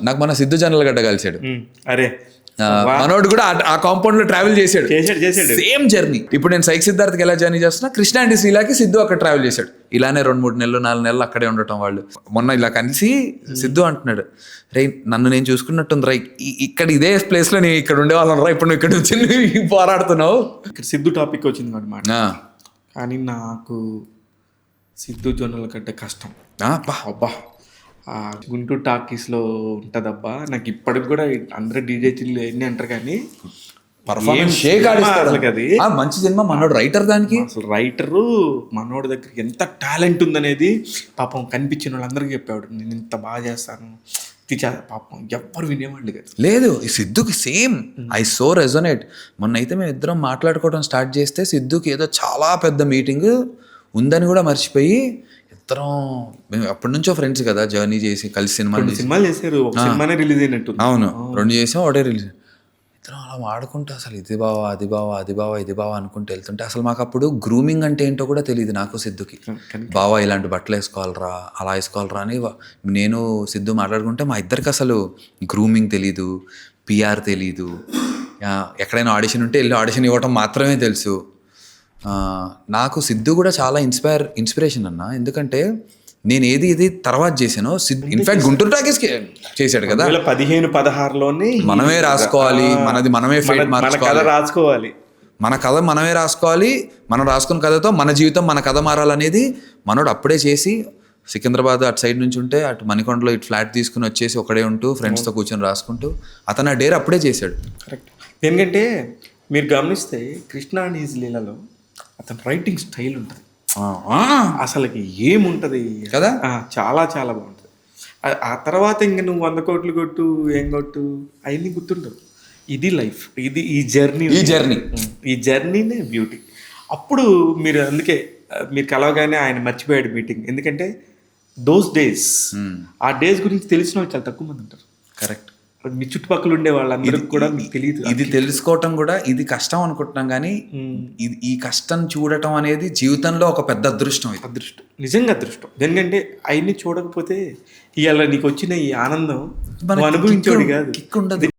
నాకు మన సిద్ధు జనరల్ కలిసాడు. అరే మనోడు కూడా ఆ కాంపౌండ్ లో ట్రావెల్ చేశాడు. చేసాడు సేమ్ జర్నీ. ఇప్పుడు నేను సైక్ సిద్ధార్థకి ఎలా జర్నీ చేస్తున్నా, కృష్ణ అండ్ శ్రీలాకి సిద్ధు అక్కడ ట్రావెల్ చేశాడు. ఇలానే 2-3 నెలలు 4 నెలలు అక్కడే ఉండటం. వాళ్ళు మొన్న ఇలా కలిసి సిద్ధు అంటున్నాడు, రే నన్ను నేను చూసుకున్నట్టుంది రా, ఇక్కడ ఇదే ప్లేస్ లో నేను ఇక్కడ ఉండేవాళ్ళం రా, ఇప్పుడు నువ్వు ఇక్కడ వచ్చి పోరాడుతున్నావు. ఇక్కడ సిద్ధు టాపిక్ వచ్చింది అనమాట. కానీ నాకు సిద్ధు జొన్నల కంటే కష్టం. అబ్బా గుంటూరు టాకీస్లో ఉంటుందబ్బా. నాకు ఇప్పటికి కూడా అందరూ డీజేలు ఎన్ని అంటారు కానీ మంచి సినిమా. మనోడు రైటర్, దానికి అసలు రైటరు మనోడి దగ్గర ఎంత టాలెంట్ ఉందనేది పాపం కనిపించిన వాళ్ళందరికీ చెప్పాడు, నేను ఇంత బాగా చేస్తాను. పాపం ఎవ్వరు వినేవాళ్ళు కదా. లేదు ఈ సిద్ధుకి సేమ్ ఐ సో రెజొనేట్. మొన్నైతే మేము ఇద్దరం మాట్లాడుకోవడం స్టార్ట్ చేస్తే సిద్ధుకి ఏదో చాలా పెద్ద మీటింగ్ ఉందని కూడా మర్చిపోయి ఇద్దరం, మేము అప్పటి నుంచో ఫ్రెండ్స్ కదా, జర్నీ చేసి కలిసి సినిమాలు చేశారు. సినిమానే రిలీజ్ అయినట్టు. అవును, 2 చేసాం, ఒకటే రిలీజ్. ఇద్దరం అలా వాడుకుంటూ అసలు ఇది బావా అది బావా అది బావా ఇది బావా అనుకుంటూ వెళ్తుంటే అసలు మాకు అప్పుడు గ్రూమింగ్ అంటే ఏంటో కూడా తెలియదు నాకు సిద్ధుకి. బావా ఇలాంటి బట్టలు వేసుకోవాలరా, అలా వేసుకోవాలరా అని నేను సిద్ధు మాట్లాడుకుంటే మా ఇద్దరికి అసలు గ్రూమింగ్ తెలీదు, పిఆర్ తెలీదు. ఎక్కడైనా ఆడిషన్ ఉంటే వెళ్ళి ఆడిషన్ ఇవ్వటం మాత్రమే తెలుసు. నాకు సిద్ధు కూడా చాలా ఇన్స్పిరేషన్ అన్న. ఎందుకంటే నేను ఏది తర్వాత చేశానో, ఇన్ఫాక్ట్ గుంటూరు టాకీస్ చేశాడు కదా 2015-16లోనే. మనమే రాసుకోవాలి, మనది మనమే ఫైట్ రాసుకోవాలి, మన కథ మనమే రాసుకోవాలి, మనం రాసుకున్న కథతో మన జీవితం మన కథ మారాలనేది మనోడు అప్పుడే చేసి, సికింద్రాబాద్ అటు సైడ్ నుంచి ఉంటే అటు మణికొండలో ఇటు ఫ్లాట్ తీసుకుని వచ్చేసి ఒకడే ఉంటూ ఫ్రెండ్స్తో కూర్చొని రాసుకుంటూ అతను ఆ డేర్ అప్పుడే చేశాడు. కరెక్ట్. ఎందుకంటే మీరు గమనిస్తే కృష్ణ అండ్ ఈజ్ లీలలో అతని రైటింగ్ స్టైల్ ఉంటుంది, అసలుకి ఏముంటుంది కదా, చాలా చాలా బాగుంటుంది. ఆ తర్వాత ఇంక నువ్వు 100 కోట్లు కొట్టు ఏం కొట్టు అవన్నీ గుర్తుండవు. ఇది లైఫ్, ఇది ఈ జర్నీనే బ్యూటీ. అప్పుడు మీరు అందుకే మీరు కలవగానే ఆయన మర్చిపోయాడు మీటింగ్. ఎందుకంటే దోస్ డేస్, ఆ డేస్ గురించి తెలిసిన వాళ్ళు చాలా తక్కువ మంది ఉంటారు. కరెక్ట్. మీ చుట్టుపక్కల ఉండే వాళ్ళందరికీ కూడా మీకు తెలియదు. ఇది తెలుసుకోవటం కూడా ఇది కష్టం అనుకుంటున్నాం, కానీ ఈ కష్టం చూడటం అనేది జీవితంలో ఒక పెద్ద అదృష్టం. అదృష్టం, నిజంగా అదృష్టం. ఎందుకంటే అవన్నీ చూడకపోతే ఇవాళ నీకు వచ్చిన ఈ ఆనందం అనుభవించేవాడు కాదు. కిక్ ఉండదు.